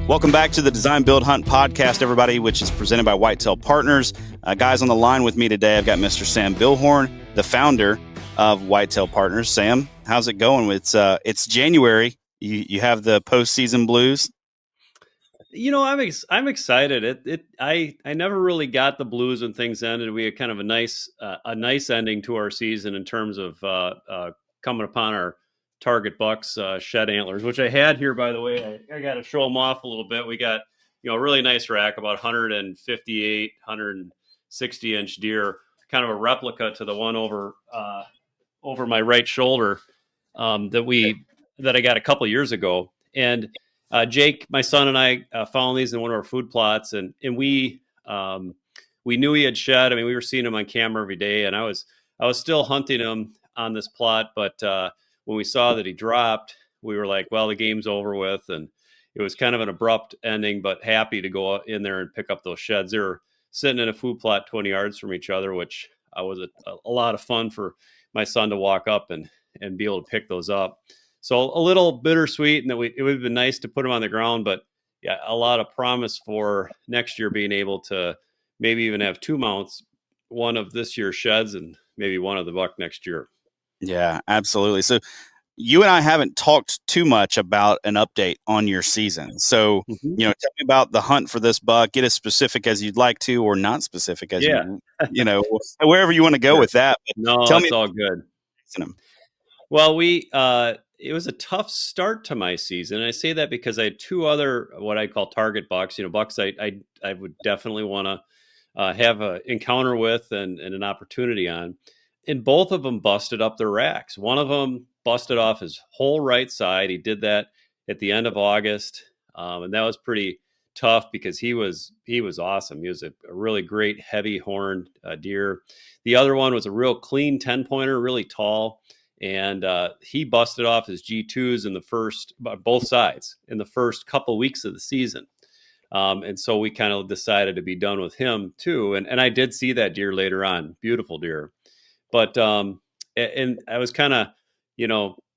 Welcome back to the Design, Build, Hunt podcast, everybody, which is presented by Whitetail Partners. Guys, on the line with me today, I've got Mr. Sam Bilhorn, the founder of Whitetail Partners. Sam, how's it going? It's January. You have the postseason blues. You know, I'm excited. I never really got the blues when things ended. We had kind of a nice ending to our season in terms of coming upon our target bucks shed antlers, which I had here, by the way. I got to show them off a little bit. We got, a really nice rack, about 158, 160 inch deer, kind of a replica to the one over my right shoulder that I got a couple years ago. And Jake, my son, and I found these in one of our food plots, and we knew he had shed. I mean, we were seeing him on camera every day, and I was still hunting him on this plot, but when we saw that he dropped, we were like, well, the game's over with. And it was kind of an abrupt ending, but happy to go in there and pick up those sheds. They were sitting in a food plot 20 yards from each other, which was a lot of fun for my son to walk up and be able to pick those up. So a little bittersweet, and it would have been nice to put them on the ground, but yeah, a lot of promise for next year being able to maybe even have two mounts, one of this year's sheds and maybe one of the buck next year. Yeah, absolutely. So you and I haven't talked too much about an update on your season. So, tell me about the hunt for this buck. Get as specific as you'd like to, or not specific as wherever you want to go with that. But no, tell me, all good. Well, it was a tough start to my season. And I say that because I had two other, what I call target bucks, bucks I would definitely want to have an encounter with and an opportunity on. And both of them busted up their racks. One of them busted off his whole right side. He did that at the end of August. And that was pretty tough because he was awesome. He was a really great heavy horned deer. The other one was a real clean 10-pointer, really tall. And he busted off his G2s both sides in the first couple weeks of the season. And so we kind of decided to be done with him too. And I did see that deer later on. Beautiful deer. But and I was kind of,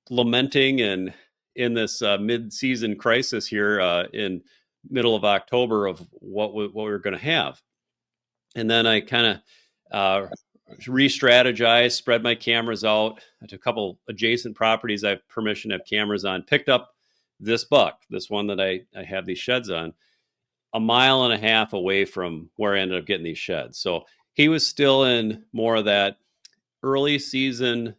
lamenting and in this mid-season crisis here in middle of October of what we were going to have. And then I kind of re-strategized, spread my cameras out to a couple adjacent properties I have permission to have cameras on, picked up this buck, this one that I have these sheds on, 1.5 miles away from where I ended up getting these sheds. So he was still in more of that early season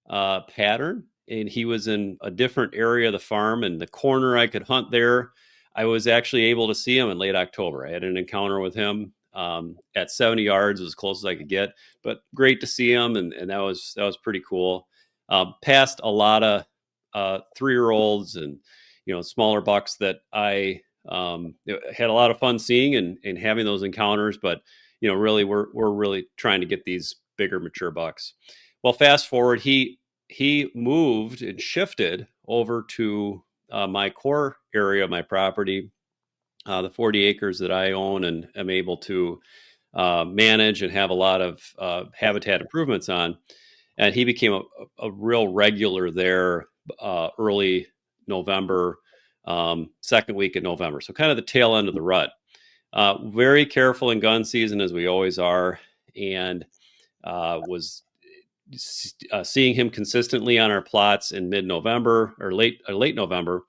pattern, and he was in a different area of the farm, and the corner I could hunt there, I was actually able to see him in late October. I had an encounter with him at 70 yards, as close as I could get, but great to see him. And that was pretty cool. Passed a lot of 3-year-olds and, smaller bucks that I had a lot of fun seeing and having those encounters, but, really we're really trying to get these bigger mature bucks. Well, fast forward, he moved and shifted over to my core area of my property, the 40 acres that I own and am able to manage and have a lot of habitat improvements on. And he became a real regular there early November, second week in November. So kind of the tail end of the rut. Very careful in gun season, as we always are, and was seeing him consistently on our plots in mid-November or late November.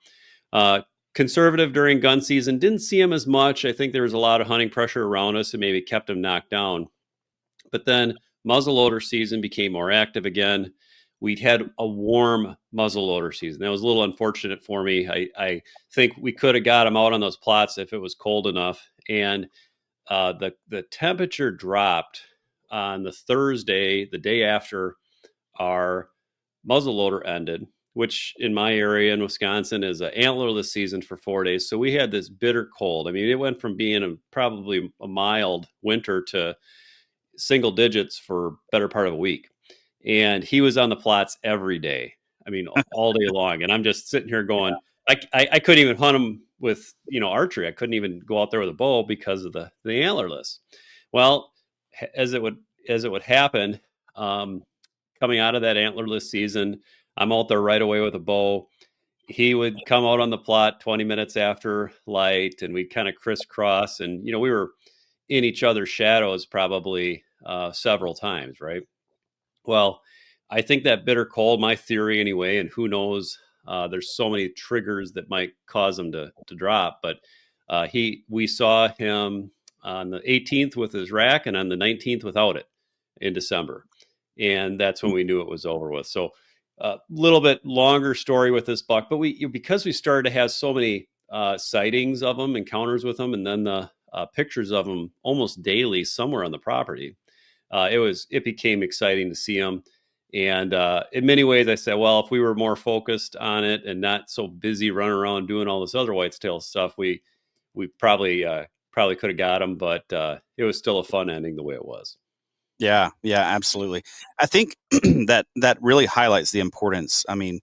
Conservative during gun season, didn't see him as much. I think there was a lot of hunting pressure around us and maybe kept him knocked down. But then muzzleloader season became more active again. We'd had a warm muzzleloader season. That was a little unfortunate for me. I think we could have got him out on those plots if it was cold enough. And the temperature dropped on the Thursday, the day after our muzzleloader ended, which in my area in Wisconsin is an antlerless season for 4 days. So we had this bitter cold. I mean, it went from being probably a mild winter to single digits for better part of a week. And he was on the plots every day. I mean, all day long. And I'm just sitting here going, I couldn't even hunt them with, archery. I couldn't even go out there with a bow because of the antlerless. Well, as it would happen, um, coming out of that antlerless season, I'm out there right away with a bow. He would come out on the plot 20 minutes after light, and we'd kind of crisscross. And, we were in each other's shadows probably several times, right? Well, I think that bitter cold, my theory anyway, and who knows, there's so many triggers that might cause him to drop. But we saw him on the 18th with his rack and on the 19th without it in December, and that's when we knew it was over with. So a little bit longer story with this buck, but because we started to have so many sightings of him, encounters with him, and then the pictures of him almost daily somewhere on the property. It became exciting to see him. And in many ways, I said, well, if we were more focused on it and not so busy running around doing all this other whitetail stuff, we probably could have got him. But it was still a fun ending the way it was. Yeah, absolutely. I think that really highlights the importance. I mean,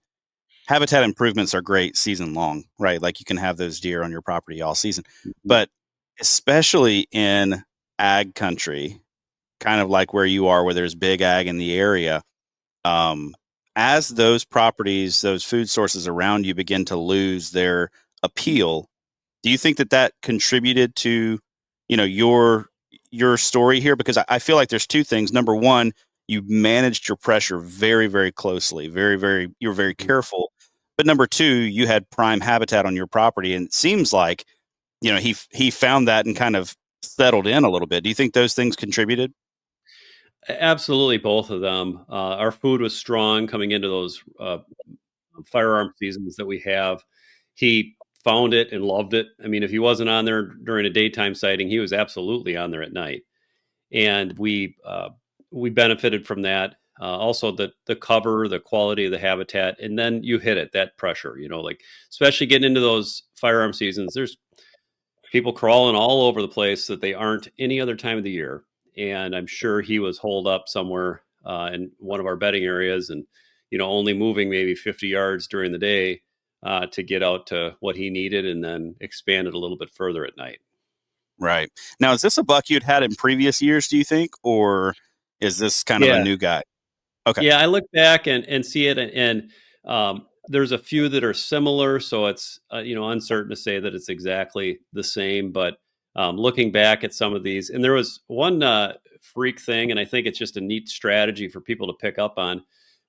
habitat improvements are great season long, right? Like you can have those deer on your property all season, Mm-hmm. but especially in ag country, kind of like where you are, where there's big ag in the area, um, as those properties, those food sources around you begin to lose their appeal, do you think that contributed to, your story here? Because I feel like there's two things. Number one, you managed your pressure very, very closely, very, very, you're very careful. But number two, you had prime habitat on your property, and it seems like, he found that and kind of settled in a little bit. Do you think those things contributed? Absolutely, both of them. Our food was strong coming into those firearm seasons that we have. He found it and loved it. I mean, if he wasn't on there during a daytime sighting, he was absolutely on there at night, and we benefited from that. Also, the cover, the quality of the habitat, and then you hit it, that pressure. Like especially getting into those firearm seasons, there's people crawling all over the place that they aren't any other time of the year. And I'm sure he was holed up somewhere in one of our bedding areas, and only moving maybe 50 yards during the day to get out to what he needed, and then expand it a little bit further at night. Right. Now, is this a buck you'd had in previous years, do you think, or is this kind of a Yeah, new guy? Okay. yeah. I look back and see it, and there's a few that are similar, so it's uncertain to say that it's exactly the same. But looking back at some of these, and there was one freak thing, and I think it's just a neat strategy for people to pick up on.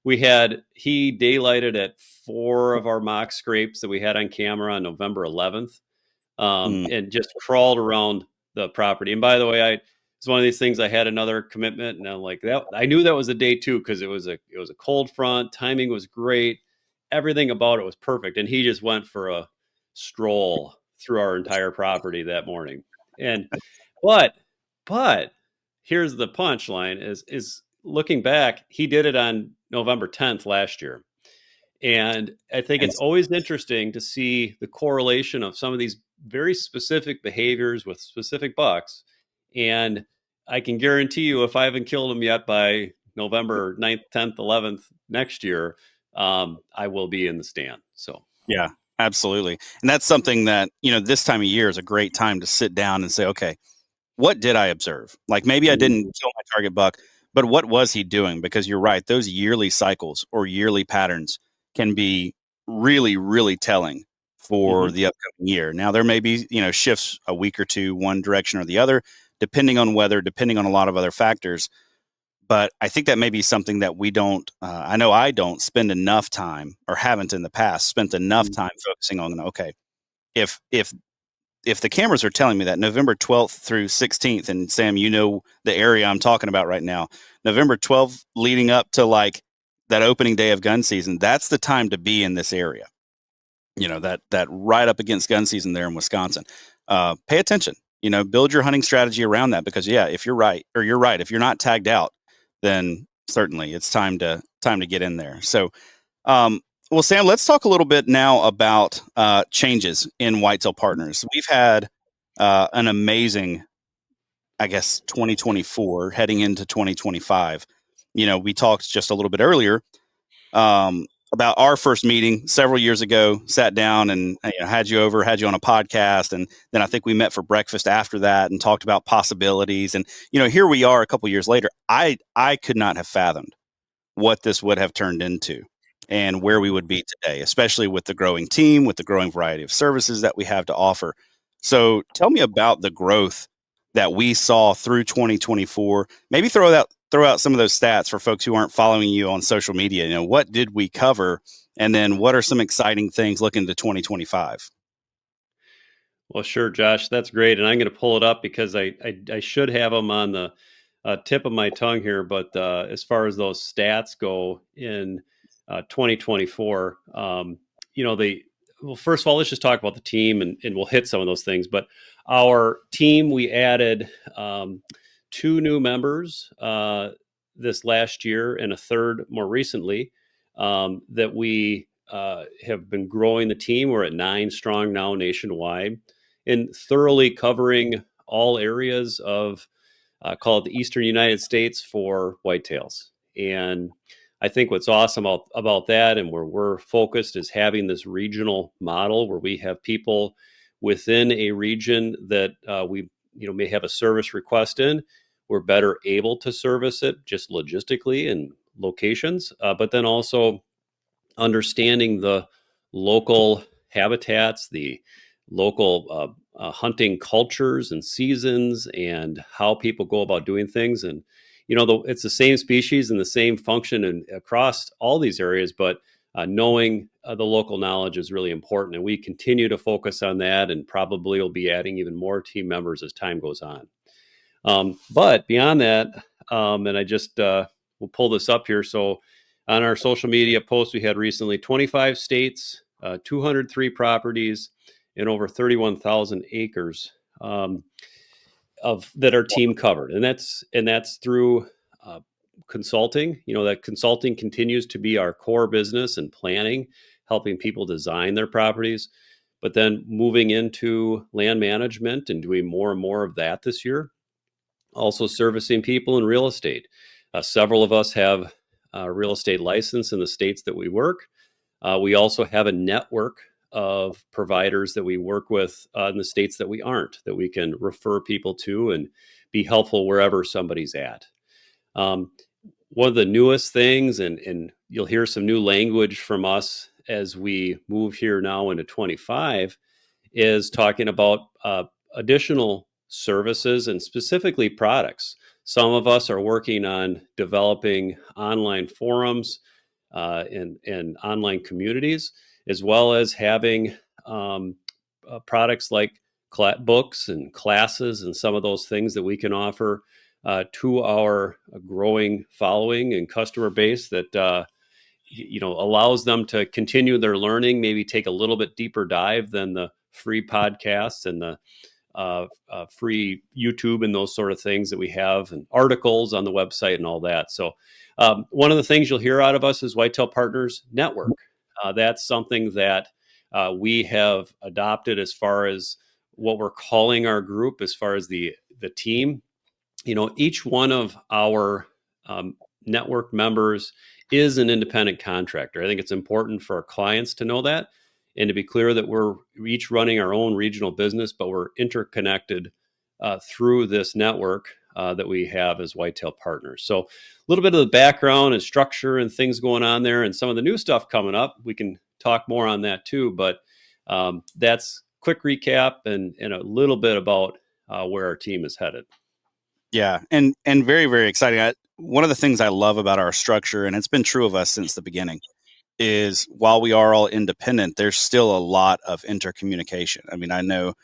He daylighted at 4 of our mock scrapes that we had on camera on November 11th, Mm, and just crawled around the property. And by the way, it's one of these things. I had another commitment, and I'm like that. I knew that was a day two because it was a cold front. Timing was great. Everything about it was perfect. And he just went for a stroll through our entire property that morning. And but but here's the punchline: is looking back, he did it on November 10th last year. And I think and it's always interesting to see the correlation of some of these very specific behaviors with specific bucks. And I can guarantee you, if I haven't killed them yet by November 9th, 10th, 11th next year, I will be in the stand. So, yeah, absolutely. And that's something that, this time of year is a great time to sit down and say, okay, what did I observe? Like maybe I didn't mhm, kill my target buck, but what was he doing? Because you're right, those yearly cycles or yearly patterns can be really, really telling for mhm. the upcoming year. Now there may be, shifts a week or two, one direction or the other, depending on weather, depending on a lot of other factors. But I think that may be something that we don't. I know I don't spend enough time, or haven't in the past spent enough time focusing on. Okay, if if if the cameras are telling me that November 12th through 16th, and Sam, the area I'm talking about right now, November 12th leading up to like that opening day of gun season, that's the time to be in this area. That right up against gun season there in Wisconsin. Pay attention. Build your hunting strategy around that because yeah, if you're right, or you're right, if you're not tagged out, then certainly it's time to get in there. So um, well, Sam, let's talk a little bit now about changes in Whitetail Partners. We've had an amazing, I guess, 2024 heading into 2025. We talked just a little bit earlier. about our first meeting several years ago, sat down and had you over, had you on a podcast. And then I think we met for breakfast after that and talked about possibilities. And, here we are a couple years later. I could not have fathomed what this would have turned into and where we would be today, especially with the growing team, with the growing variety of services that we have to offer. So tell me about the growth that we saw through 2024. Maybe throw out some of those stats for folks who aren't following you on social media. What did we cover? And then what are some exciting things looking to 2025? Well, sure, Josh, that's great. And I'm going to pull it up because I should have them on the tip of my tongue here. But as far as those stats go in 2024, well, first of all, let's just talk about the team and we'll hit some of those things. But our team, we added 2 new members this last year and a third more recently that we have been growing the team. We're at 9 strong now nationwide and thoroughly covering all areas of call it the Eastern United States for whitetails. And I think what's awesome about that and where we're focused is having this regional model where we have people within a region that we may have a service request in. We're better able to service it just logistically and locations, but then also understanding the local habitats, the local hunting cultures and seasons, and how people go about doing things. And it's the same species and the same function and across all these areas, but knowing the local knowledge is really important. And we continue to focus on that, and probably will be adding even more team members as time goes on. But beyond that, and I just will pull this up here. So on our social media post we had recently, 25 states, 203 properties, and over 31,000 acres of that our team covered, and that's through consulting. That consulting continues to be our core business and planning, helping people design their properties, but then moving into land management and doing more and more of that this year. Also servicing people in real estate. Several of us have a real estate license in the states that we work. We also have a network of providers that we work with in the states that we aren't, that we can refer people to and be helpful wherever somebody's at. One of the newest things, and you'll hear some new language from us as we move here now into 25, is talking about additional services and specifically products. Some of us are working on developing online forums and online communities, as well as having products like books and classes and some of those things that we can offer to our growing following and customer base that allows them to continue their learning, maybe take a little bit deeper dive than the free podcasts and the free YouTube and those sort of things that we have, and articles on the website and all that. So one of the things you'll hear out of us is Whitetail Partners Network. That's something that we have adopted as far as what we're calling our group, as far as the team. Each one of our network members is an independent contractor. I think it's important for our clients to know that and to be clear that we're each running our own regional business, but we're interconnected through this network that we have as Whitetail Partners. So a little bit of the background and structure and things going on there, and some of the new stuff coming up. We can talk more on that too, but that's quick recap and a little bit about where our team is headed. Yeah, and very, very exciting. One of the things I love about our structure, and it's been true of us since the beginning, is while we are all independent, there's still a lot of intercommunication. I mean, I know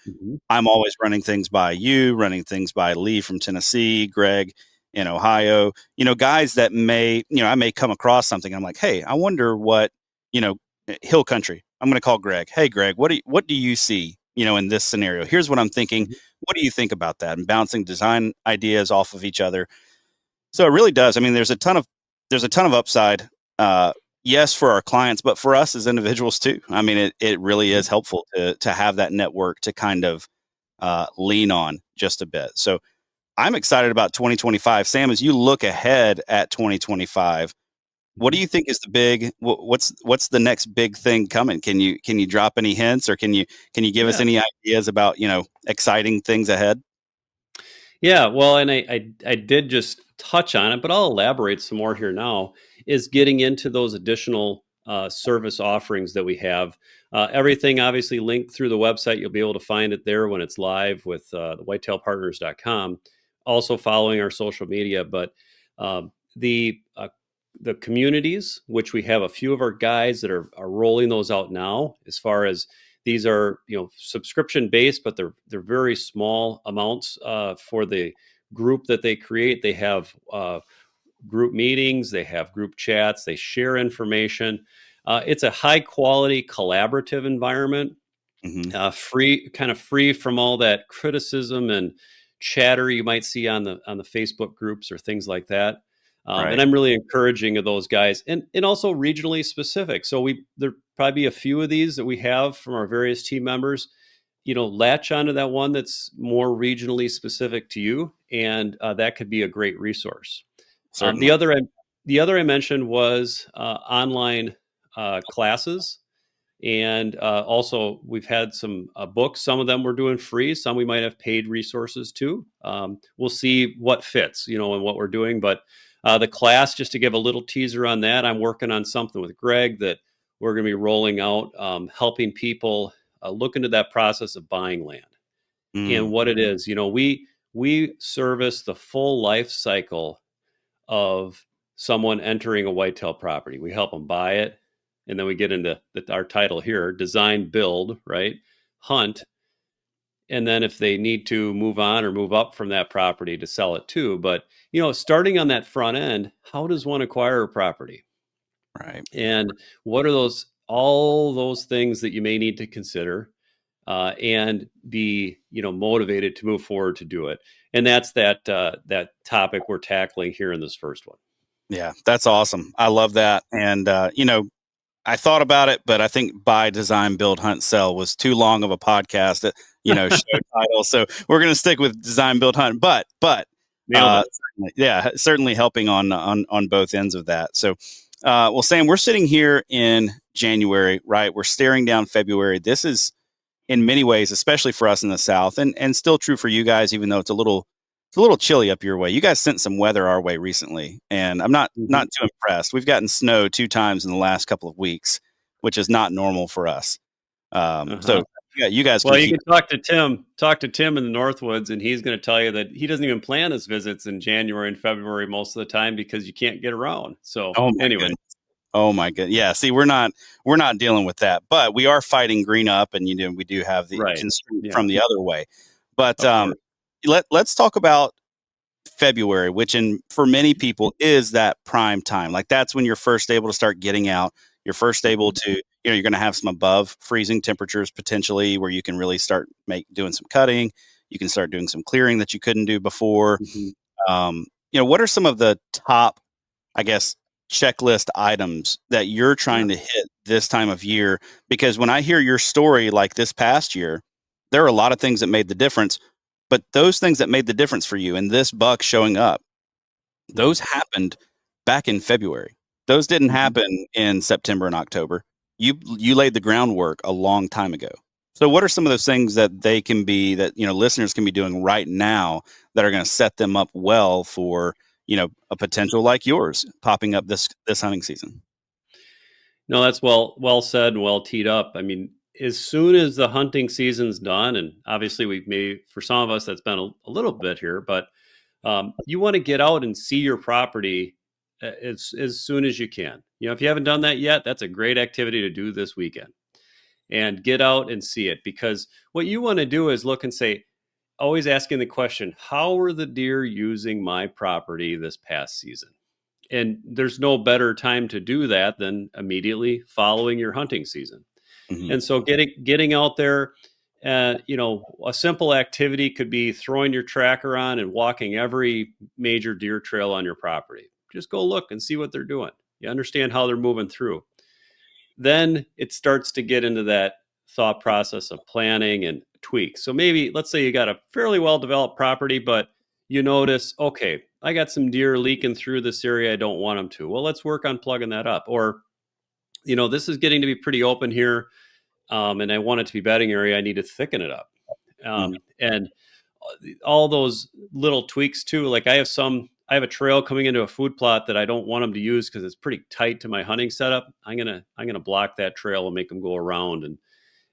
I'm always running things by you, running things by Lee from Tennessee, Greg in Ohio, guys that I may come across something. I'm like, hey, I wonder what, Hill Country. I'm going to call Greg. Hey, Greg, what do you see, in this scenario? Here's what I'm thinking. What do you think about that? And bouncing design ideas off of each other. So it really does. I mean, there's a ton of upside. Yes, for our clients, but for us as individuals too. I mean, it really is helpful to have that network to kind of lean on just a bit. So I'm excited about 2025. Sam, as you look ahead at 2025, What do you think is the big? What's the next big thing coming? Can you drop any hints, or can you give us Yeah. any ideas about exciting things ahead? Yeah, well, and I did just touch on it, but I'll elaborate some more here now. Is getting into those additional service offerings that we have. Everything obviously linked through the website. You'll be able to find it there when it's live with the whitetailpartners.com. Also following our social media, but the communities, which we have a few of our guys that are rolling those out now, as far as these are subscription based, but they're very small amounts for the group that they create. They have group meetings, they have group chats, they share information. It's a high quality collaborative environment, Hmm. free from all that criticism and chatter you might see on the Facebook groups or things like that. And Right. I'm really encouraging of those guys, and also regionally specific. So there probably be a few of these that we have from our various team members. Latch onto that one that's more regionally specific to you, and that could be a great resource. Um, the Certainly. other I, the other I mentioned was online classes. And also, we've had some books. Some of them we're doing free. Some we might have paid resources too. We'll see what fits, and what we're doing. But the class, just to give a little teaser on that, I'm working on something with Greg that we're going to be rolling out, helping people look into that process of buying land and Mm, what it is. We service the full life cycle of someone entering a whitetail property. We help them buy it, and then we get into our title here: design, build, right, hunt, and then if they need to move on or move up from that property to sell it too. But starting on that front end, how does one acquire a property, right. and what are all those things that you may need to consider? And be motivated to move forward to do it, and that's that topic we're tackling here in this first one. Yeah, that's awesome. I love that. And I thought about it, but I think buy, design, build, hunt, sell was too long of a podcast, show title. So we're going to stick with design, build, hunt. Nailed it. Yeah, certainly helping on both ends of that. So, well, Sam, we're sitting here in January, right? We're staring down February. This is in many ways, especially for us in the South, and still true for you guys, even though it's a little chilly up your way. You guys sent some weather our way recently, and I'm not Mhm. too impressed. We've gotten snow 2 times in the last couple of weeks, which is not normal for us. Uh-huh. So yeah, you guys Well, can you keep. can talk to Tim in the Northwoods, and he's going to tell you that he doesn't even plan his visits in January and February most of the time because you can't get around. So Oh my anyway, goodness. Oh my good. Yeah. See, we're not dealing with that, but we are fighting green up, and we do have the right. constraint Yeah, from the other way. But of course. let's talk about February, which for many people is that prime time. Like that's when you're first able to start getting out. You're first able Mhm. to, you're going to have some above freezing temperatures potentially where you can really start doing some cutting. You can start doing some clearing that you couldn't do before. Mhm. What are some of the top, I guess, checklist items that you're Yeah. trying to hit this time of year? Because when I hear your story like this past year, there are a lot of things that made the difference, but those things that made the difference for you and this buck showing up, Mhm. those happened back in February. Those didn't Mhm. happen in September and October. You laid the groundwork a long time ago. So what are some of those things that they can be that listeners can be doing right now that are going to set them up well for a potential like yours popping up this hunting season? No, that's well said and well teed up. I mean, as soon as the hunting season's done, and obviously we've maybe for some of us that's been a little bit here, but you want to get out and see your property as soon as you can. If you haven't done that yet, that's a great activity to do this weekend and get out and see it, because what you want to do is look and say, always asking the question, how are the deer using my property this past season? And there's no better time to do that than immediately following your hunting season. Hmm. And so getting out there, a simple activity could be throwing your tracker on and walking every major deer trail on your property. Just go look and see what they're doing. You understand how they're moving through. Then it starts to get into that thought process of planning and tweaks. So maybe let's say you got a fairly well developed property, but you notice, okay, I got some deer leaking through this area. I don't want them to. Well, let's work on plugging that up. Or, this is getting to be pretty open here, and I want it to be bedding area. I need to thicken it up. Mhm. And all those little tweaks too. Like I have a trail coming into a food plot that I don't want them to use because it's pretty tight to my hunting setup. I'm gonna block that trail and make them go around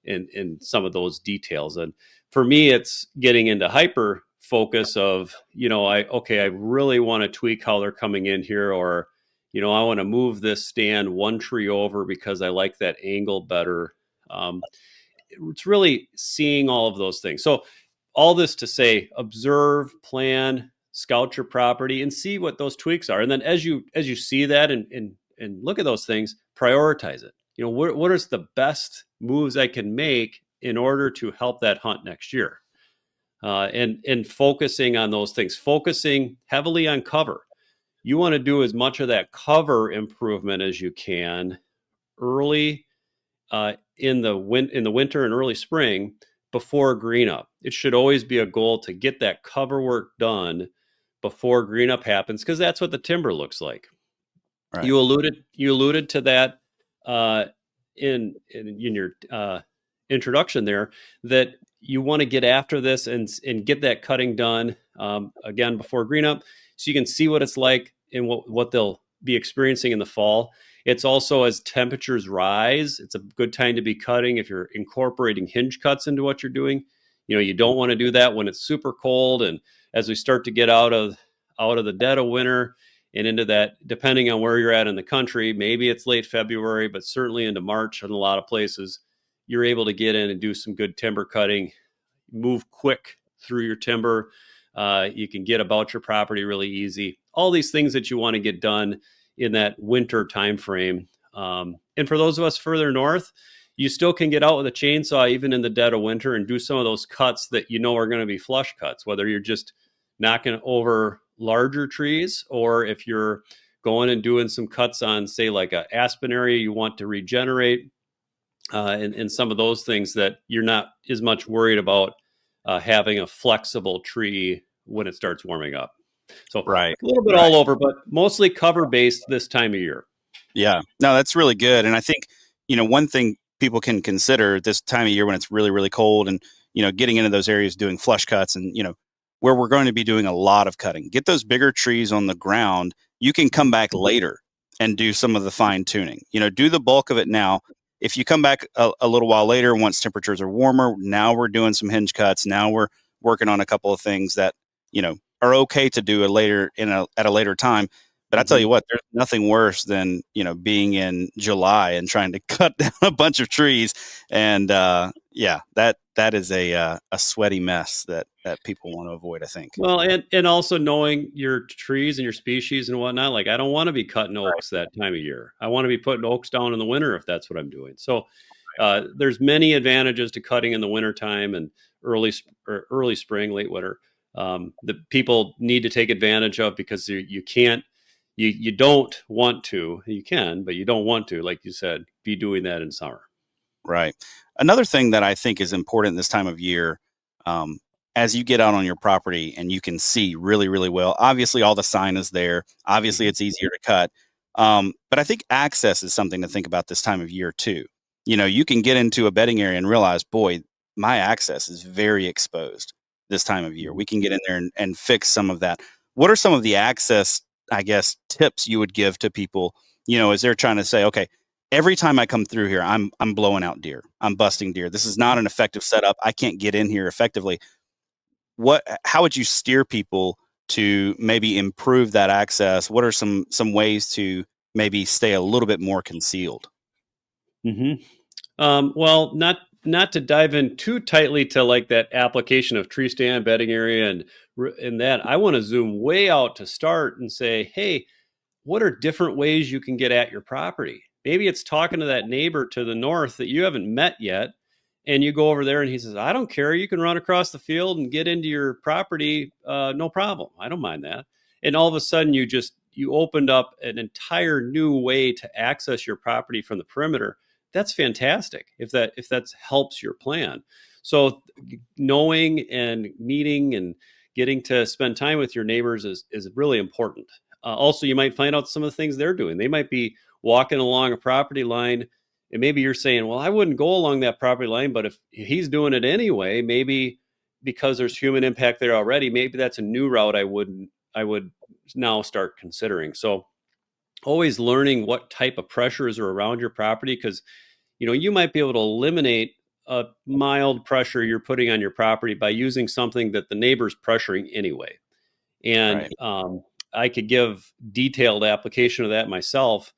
and some of those details. And for me, it's getting into hyper focus of, I really want to tweak how they're coming in here, or, I want to move this stand one tree over because I like that angle better. It's really seeing all of those things. So all this to say, observe, plan, scout your property, and see what those tweaks are. And then as you see that and look at those things, prioritize it. What is the best moves I can make in order to help that hunt next year? And focusing on those things, focusing heavily on cover. You want to do as much of that cover improvement as you can early in the winter and early spring before green up. It should always be a goal to get that cover work done before green up happens, because that's what the timber looks like. Right. You alluded to that uh, in your introduction there, that you want to get after this and get that cutting done again before green up, so you can see what it's like and what they'll be experiencing in the fall. It's also, as temperatures rise, it's a good time to be cutting if you're incorporating hinge cuts into what you're doing. You don't want to do that when it's super cold, and as we start to get out of the dead of winter and into that, depending on where you're at in the country, maybe it's late February, but certainly into March in a lot of places, you're able to get in and do some good timber cutting, move quick through your timber. You can get about your property really easy. All these things that you want to get done in that winter time frame. And for those of us further north, you still can get out with a chainsaw even in the dead of winter and do some of those cuts that are going to be flush cuts, whether you're just knocking over larger trees, or if you're going and doing some cuts on, say, like a aspen area you want to regenerate, and some of those things that you're not as much worried about having a flexible tree when it starts warming up. So a Right. little bit Right. all over, but mostly cover based this time of year. Yeah. No, that's really good. And I think, one thing people can consider this time of year when it's really, really cold and, getting into those areas doing flush cuts and, where we're going to be doing a lot of cutting, get those bigger trees on the ground. You can come back later and do some of the fine tuning, do the bulk of it now. If you come back a little while later, once temperatures are warmer, now we're doing some hinge cuts. Now we're working on a couple of things that, are okay to do at a later time. But I tell you Mm-hmm. what, there's nothing worse than, being in July and trying to cut down a bunch of trees. And yeah, that is a sweaty mess that people want to avoid, I think. Well, and also knowing your trees and your species and whatnot. Like, I don't want to be cutting Right. oaks that time of year. I want to be putting oaks down in the winter if that's what I'm doing. So there's many advantages to cutting in the wintertime and early spring, late winter, that people need to take advantage of, because you can't, you don't want to, you can, but you don't want to, like you said, be doing that in summer. Right. Another thing that I think is important this time of year, um, as you get out on your property and you can see really, really well, obviously all the sign is there. Obviously Mhm. it's easier to cut. But I think access is something to think about this time of year too. You can get into a bedding area and realize, boy, my access is very exposed this time of year. Mhm. We can get in there and fix some of that. What are some of the access, I guess, tips you would give to people, as they're trying to say, okay, every time I come through here, I'm blowing out deer. I'm busting deer. This is not an effective setup. I can't get in here effectively. How would you steer people to maybe improve that access? What are some ways to maybe stay a little bit more concealed? Mhm. Well, not to dive in too tightly to like that application of tree stand, bedding area, and that I want to zoom way out to start and say, hey, what are different ways you can get at your property? Maybe it's talking to that neighbor to the north that you haven't met yet. And you go over there and he says, I don't care. You can run across the field and get into your property. No problem. I don't mind that. And all of a sudden you opened up an entire new way to access your property from the perimeter. That's fantastic if that helps your plan. So knowing and meeting and getting to spend time with your neighbors is really important. Also, you might find out some of the things they're doing. They might be walking along a property line, and maybe you're saying, well, I wouldn't go along that property line, but if he's doing it anyway, maybe because there's human impact there already, maybe that's a new route I would now start considering. So always learning what type of pressures are around your property, because you might be able to eliminate a mild pressure you're putting on your property by using something that the neighbor's pressuring anyway. And Right. I could give detailed application of that myself,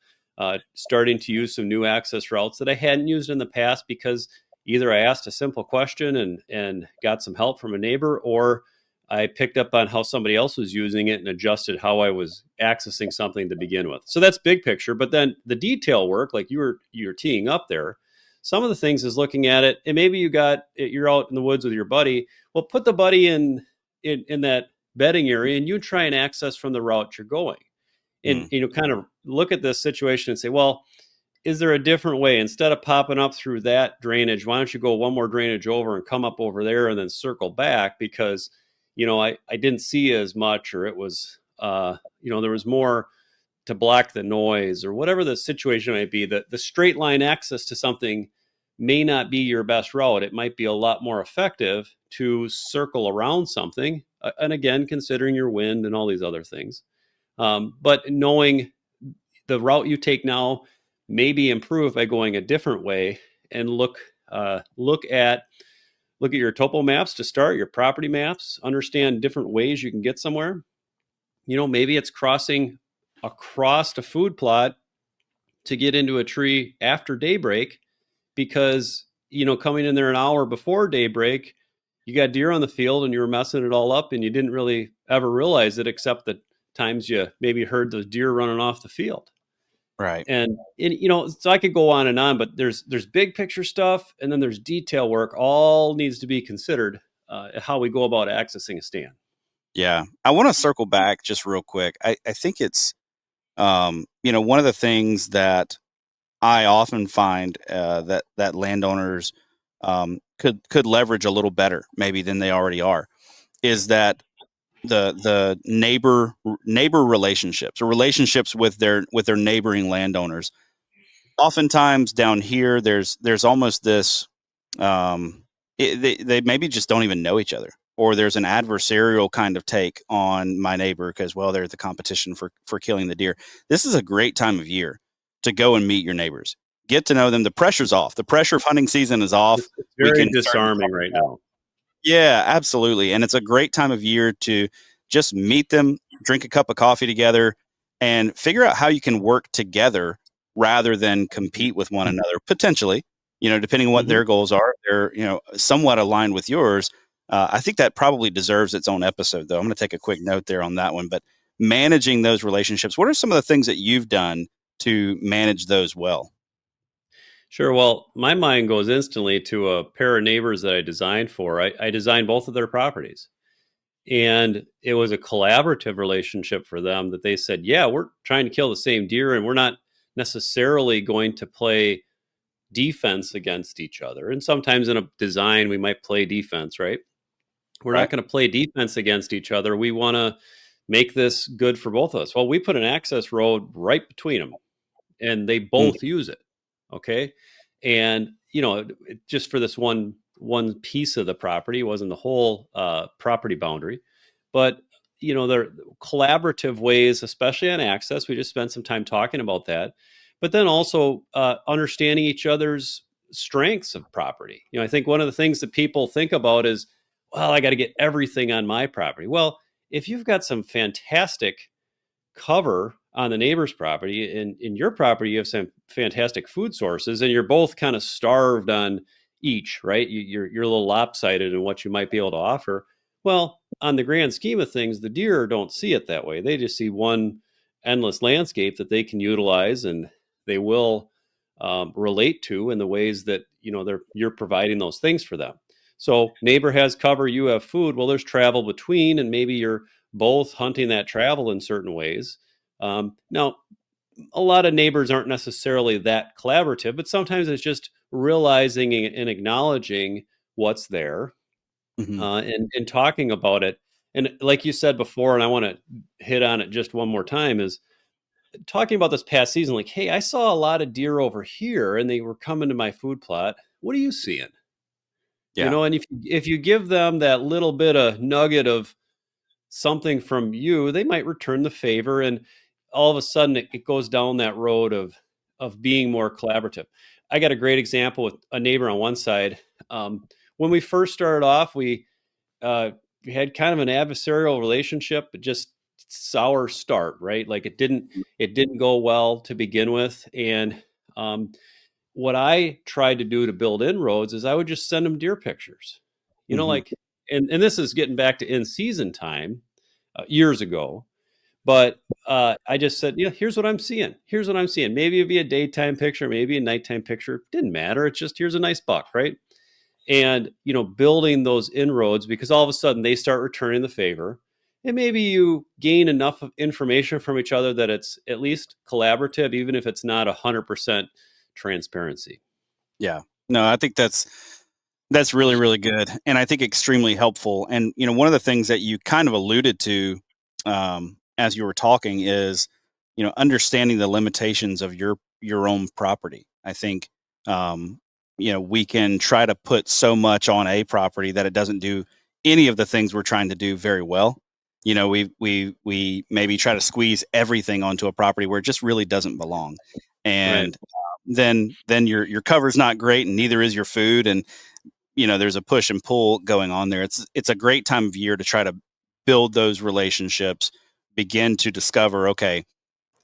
starting to use some new access routes that I hadn't used in the past, because either I asked a simple question and got some help from a neighbor, or I picked up on how somebody else was using it and adjusted how I was accessing something to begin with. So that's big picture. But then the detail work, like you're teeing up there, some of the things is looking at it, and maybe you're out in the woods with your buddy. Well, put the buddy in that bedding area, and you try and access from the route you're going, and Mm. kind of look at this situation and say, well, is there a different way? Instead of popping up through that drainage, why don't you go one more drainage over and come up over there and then circle back? Because I didn't see as much, or it was there was more to block the noise, or whatever the situation might be. That the straight line access to something may not be your best route. It might be a lot more effective to circle around something, and again, considering your wind and all these other things. But knowing the route you take now may be improved by going a different way, and look at your topo maps to start, your property maps, understand different ways you can get somewhere. Maybe it's crossing across a food plot to get into a tree after daybreak, because coming in there an hour before daybreak, you got deer on the field and you were messing it all up, and you didn't really ever realize it, except the times you maybe heard those deer running off the field. Right. And so I could go on, but there's big picture stuff, and then there's detail work. All needs to be considered, how we go about accessing a stand. Yeah. I want to circle back just real quick. I think it's, one of the things that I often find that landowners could leverage a little better, maybe than they already are, is that the neighbor relationships, or relationships with their neighboring landowners. Oftentimes down here, there's almost this, they maybe just don't even know each other, or there's an adversarial kind of take on my neighbor because, well, they're the competition for killing the deer. This is a great time of year to go and meet your neighbors, get to know them. The pressure's off. The pressure of hunting season is off. It's We very can start to disarming talk right about. now. Yeah, absolutely. And it's a great time of year to just meet them, drink a cup of coffee together, and figure out how you can work together rather than compete with one another, potentially, depending on what Hmm. their goals are. They're, somewhat aligned with yours. I think that probably deserves its own episode, though. I'm going to take a quick note there on that one. But managing those relationships, what are some of the things that you've done to manage those well? Sure. Well, my mind goes instantly to a pair of neighbors that I designed for. I designed both of their properties. And it was a collaborative relationship for them, that they said, yeah, we're trying to kill the same deer, and we're not necessarily going to play defense against each other. And sometimes in a design, we might play defense, right? We're not Right. going to play defense against each other. We want to make this good for both of us. Well, we put an access road right between them, and they Mm. both use it. Okay. And just for this one piece of the property, it wasn't the whole property boundary, but there are collaborative ways, especially on access. We just spent some time talking about that, but then also understanding each other's strengths of property. I think one of the things that people think about is, well, I got to get everything on my property. Well, if you've got some fantastic cover on the neighbor's property, and in your property you have some fantastic food sources, and you're both kind of starved on each, right? You're a little lopsided in what you might be able to offer. Well, on the grand scheme of things, the deer don't see it that way. They just see one endless landscape that they can utilize, and they will relate to in the ways that you're providing those things for them. So neighbor has cover, you have food. Well, there's travel between, and maybe you're both hunting that travel in certain ways. Now, a lot of neighbors aren't necessarily that collaborative, but sometimes it's just realizing and acknowledging what's there, Hmm. and talking about it. And like you said before, and I want to hit on it just one more time, is talking about this past season. Like, hey, I saw a lot of deer over here, and they were coming to my food plot. What are you seeing? Yeah. And if you give them that little bit of nugget of something from you, they might return the favor, and all of a sudden it goes down that road of being more collaborative. I got a great example with a neighbor on one side. When we first started off, uh, we had kind of an adversarial relationship, but just sour start, right? Like it didn't go well to begin with, and um, what I tried to do to build inroads is I would just send them deer pictures, Hmm. like, and this is getting back to in season time years ago. But I just said, here's what I'm seeing. Here's what I'm seeing. Maybe it'd be a daytime picture, maybe a nighttime picture. Didn't matter. It's just here's a nice buck, right? And building those inroads, because all of a sudden they start returning the favor, and maybe you gain enough of information from each other that it's at least collaborative, even if it's not 100% transparency. Yeah. No, I think that's really, really good, and I think extremely helpful. And one of the things that you kind of alluded to as you were talking is, understanding the limitations of your own property. I think we can try to put so much on a property that it doesn't do any of the things we're trying to do very well. We maybe try to squeeze everything onto a property where it just really doesn't belong, Right. and then your cover's not great, and neither is your food, and there's a push and pull going on there. It's a great time of year to try to build those relationships, begin to discover, okay,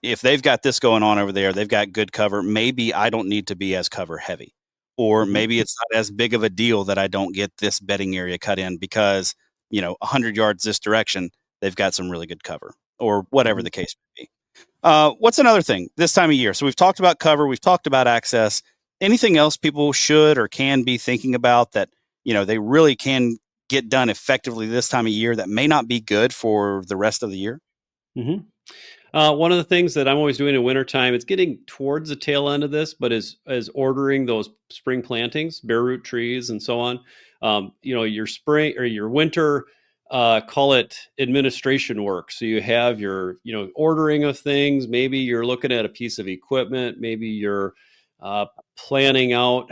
if they've got this going on over there, they've got good cover, maybe I don't need to be as cover heavy, or Hmm. maybe it's not as big of a deal that I don't get this bedding area cut in because 100 yards this direction they've got some really good cover, or whatever Hmm. the case may be. What's another thing this time of year? So we've talked about cover, we've talked about access. Anything else people should or can be thinking about that they really can get done effectively this time of year that may not be good for the rest of the year? Hmm. One of the things that I'm always doing in wintertime, it's getting towards the tail end of this, but is ordering those spring plantings, bare root trees, and so on. Your spring or your winter, call it administration work. So you have your, ordering of things. Maybe you're looking at a piece of equipment. Maybe you're uh, planning out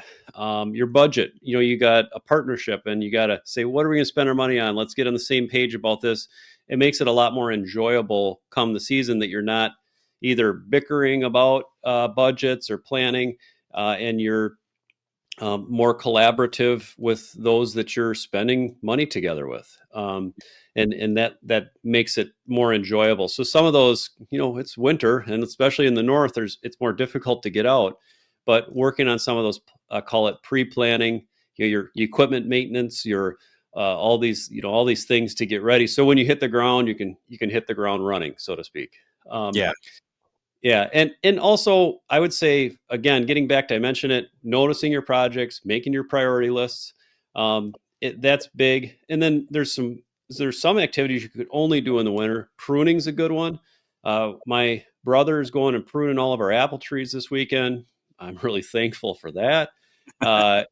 your budget. You got a partnership, and you got to say, what are we going to spend our money on? Let's get on the same page about this. It makes it a lot more enjoyable come the season, that you're not either bickering about budgets or planning, and you're more collaborative with those that you're spending money together with. And that makes it more enjoyable. So some of those, it's winter, and especially in the north, it's more difficult to get out. But working on some of those, call it pre-planning, your equipment maintenance, your all these things to get ready. So when you hit the ground, you can hit the ground running, so to speak. Um, Yeah. yeah, and also I would say, again, getting back to, I mentioned it, noticing your projects, making your priority lists. That's big. And then there's some activities you could only do in the winter. Pruning's a good one. My brother is going and pruning all of our apple trees this weekend. I'm really thankful for that. Uh,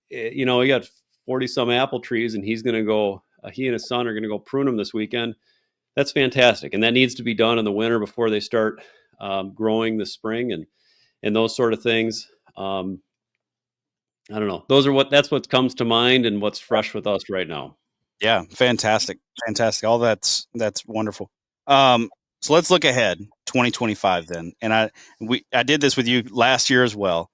he got 40 some apple trees, and he's going to go. He and his son are going to go prune them this weekend. That's fantastic, and that needs to be done in the winter before they start growing this spring, and those sort of things. Um, I don't know. That's what comes to mind and what's fresh with us right now. Yeah, fantastic, fantastic. All that's wonderful. Um, so let's look ahead, 2025 then. And I did this with you last year as well.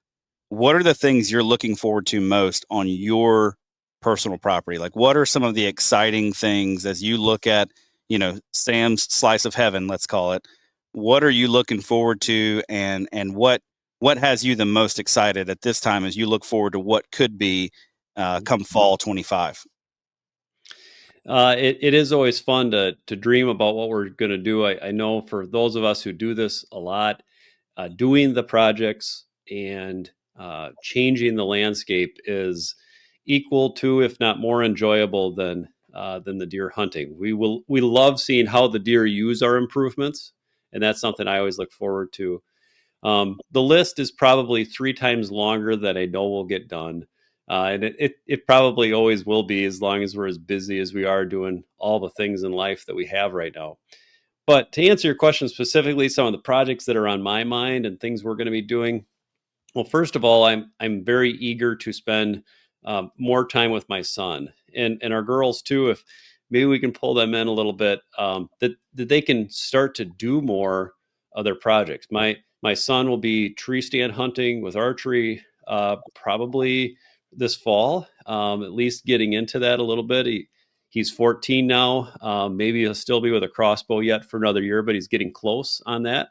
What are the things you're looking forward to most on your personal property? Like, what are some of the exciting things as you look at, Sam's slice of heaven, let's call it? What are you looking forward to, and what has you the most excited at this time as you look forward to what could be come fall 25? It is always fun to dream about what we're going to do. I know for those of us who do this a lot, doing the projects and changing the landscape is equal to, if not more enjoyable than the deer hunting. We love seeing how the deer use our improvements, and that's something I always look forward to. The list is probably three times longer than I know will get done. And it probably always will be, as long as we're as busy as we are doing all the things in life that we have right now. But to answer your question specifically, some of the projects that are on my mind and things we're going to be doing. Well, first of all, I'm very eager to spend more time with my son and our girls too. If maybe we can pull them in a little bit, that they can start to do more of their projects. My son will be tree stand hunting with archery probably this fall. At least getting into that a little bit. He's 14 now. Maybe he'll still be with a crossbow yet for another year, but he's getting close on that,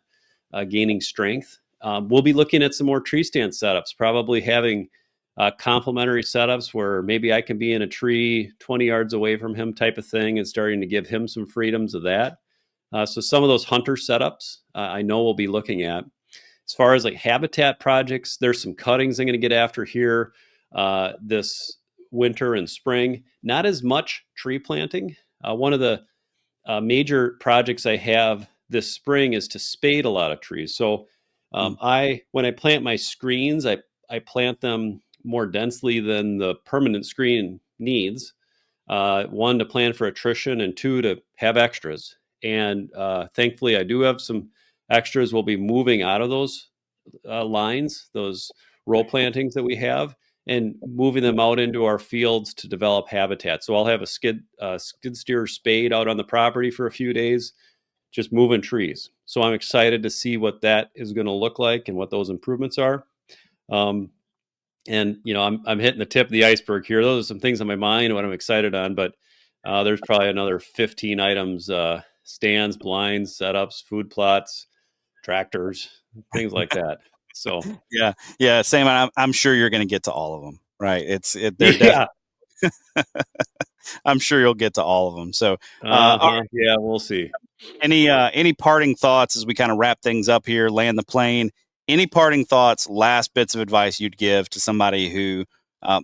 gaining strength. We'll be looking at some more tree stand setups, probably having complementary setups where maybe I can be in a tree 20 yards away from him type of thing, and starting to give him some freedoms of that. So some of those hunter setups I know we'll be looking at. As far as like habitat projects, there's some cuttings I'm going to get after here this winter and spring. Not as much tree planting. One of the major projects I have this spring is to spade a lot of trees. So when I plant my screens, I plant them more densely than the permanent screen needs. One, to plan for attrition, and two, to have extras. And thankfully, I do have some extras. We'll be moving out of those lines, those row plantings that we have, and moving them out into our fields to develop habitat. So I'll have a skid steer spade out on the property for a few days, just moving trees. So I'm excited to see what that is going to look like and what those improvements are. And I'm hitting the tip of the iceberg here. Those are some things on my mind, what I'm excited on, but there's probably another 15 items: stands, blinds, setups, food plots, tractors, things like that. So yeah, Sam. I'm sure you're going to get to all of them, right? They're yeah, I'm sure you'll get to all of them. So, yeah, we'll see. any parting thoughts as we kind of wrap things up here, land the plane? Any parting thoughts, last bits of advice you'd give to somebody who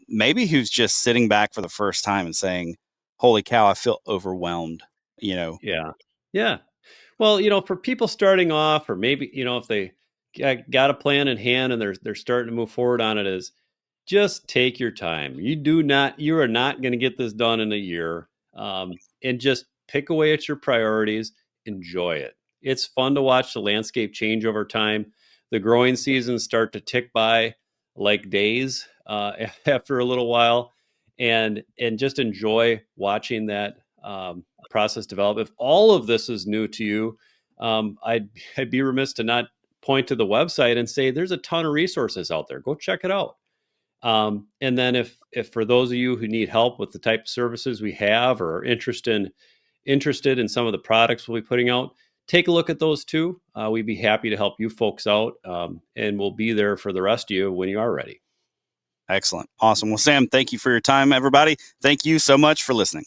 maybe who's just sitting back for the first time and saying, "Holy cow, I feel overwhelmed." Yeah. Well, for people starting off, or maybe if they got a plan in hand and they're starting to move forward on it, is just take your time. You are not going to get this done in a year. And just pick away at your priorities. Enjoy it. It's fun to watch the landscape change over time. The growing seasons start to tick by like days after a little while, and just enjoy watching that process develop. If all of this is new to you, I'd be remiss to not point to the website and say there's a ton of resources out there. Go check it out. And then if for those of you who need help with the type of services we have, or are interested in some of the products we'll be putting out, take a look at those too. We'd be happy to help you folks out, and we'll be there for the rest of you when you are ready. Excellent. Awesome. Well, Sam, thank you for your time, everybody. Thank you so much for listening.